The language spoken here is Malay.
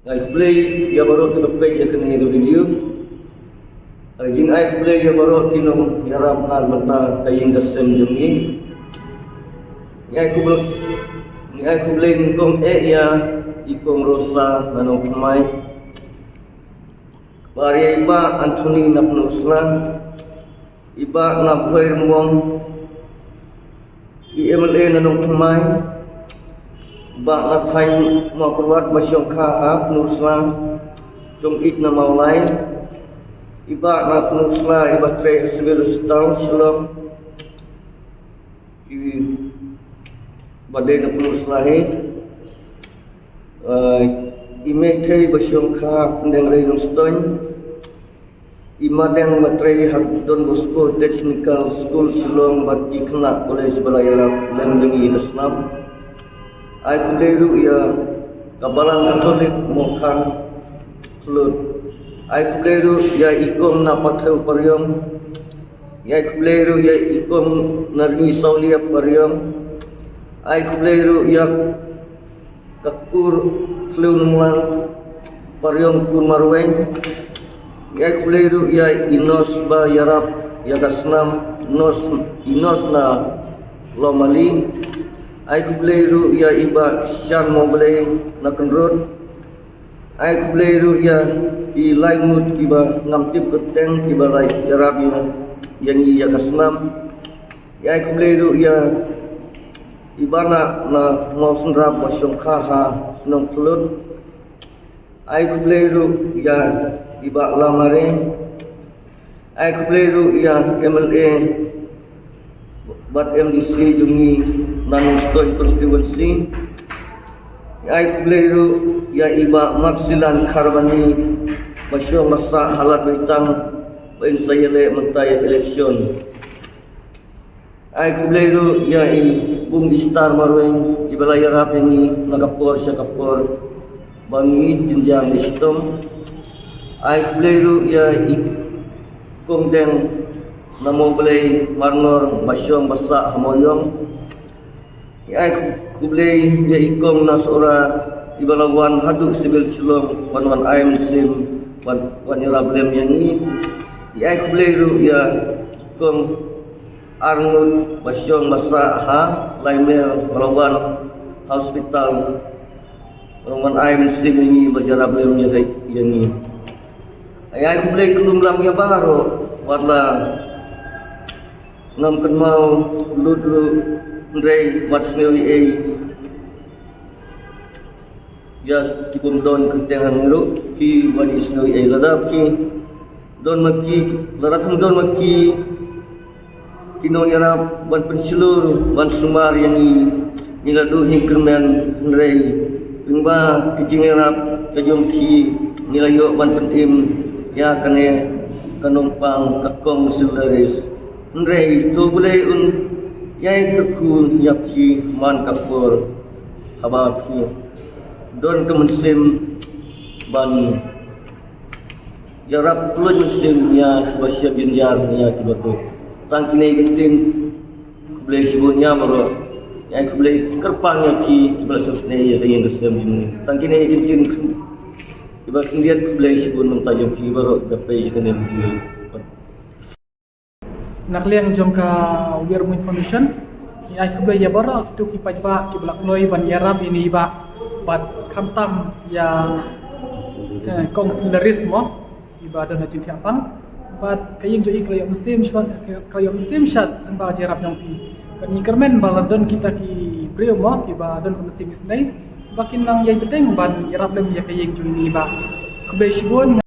Ngai play ya baru kita page ya kena itu video. Jin ai play ya baru kinong yaram al mata kayin dasem jungi. Ngai play ngkong ya ikong rosa nanong kumai. Bari iba Anthony napnusla. Iba napoy mong IMLA nanong kumai. Ba na thay mo kurwat basyong kha nusla jong it na maulay iba na nusla iba tre hasbil staw shalom i badai na nusla he ime kay basyong kha ndeng ray nung stoin imadeng matre hak Don Bosco Technical School shalom bati khna college balayara lemdengi islam ai kuleru ya kabalan Katolik mokhan sulut ai kuleru ya ikom na patheu paryong ya kuleru ya ikom narni saulia paryong ai kuleru ya kakur flunumlan paryong kun marwen ya kuleru ya inos ba yarap ya gasnam inos na lomali ai kubleiru ya iba syan moblei nakenrut ai kubleiru ya i laingut kiba ngamtip kerteng kiba lai jarabi yang ya kasnam ya ai kubleiru ya ibana na mau senrap basyong kha senong tulut ai kubleiru ya iba lamare ai kubleiru ya MLA bat MDC jungi nanong stoy constituency ay kubleiru ya iba maksilan karbani masyo masa halat bitang bain sayale mentay eleksyon ay kubleiru ya i bung istar marweng ibalayarap yang nakapor siya kapor bangi jenjang istom ay kubleiru ya i kongdeng namo belai marngor masyong basa hamoyong ya kublai ya ikong nasora ibalawan hadu sibil silom wan aim sim wan ilablem yangi ya kublai ru ya ikong arngut masyong basa ha laimel balawan hospital wan aim sim yangi bajarablem yangi ya kublai kulum lam ya baro wala ngam kan mau ludru ndrei watsnewi ya kibum don kentengan ngeru ki wadi snewi ladap ki don maki ladap don maki kino yara ban pensilur ban sumar yang ni ladu ni kermen ndrei pingba kijingerap kajom ki nilayo ban penim ya kane kanumpang kakong sildaris ndrei to bulai yai kerkun yapki man kapur habaki don kemensim ban jarap pulun musim ya kibasya binjar ya kibatu tangkine gentin kublai sibunya baru yai kublai kerpang yaki kibala sosne ya kayen kesem ini tangkine gentin kibak lihat kublai sibun mentajam ki baru dapai kene video nakliang jong ka wir mo information ay kublay ya bara tu ki pajba ki blak loy ban yarab ini ba bat kamtam ya konsulerismo iba dan cinti apang bat kayeng jo ikrayo musim shat an ba jarab jong ki kan ni kermen baladon kita ki brio mo ki ba don musim isnai bakin nang yai beteng ban yarab lem ya kayeng jo ini ba kublay shibun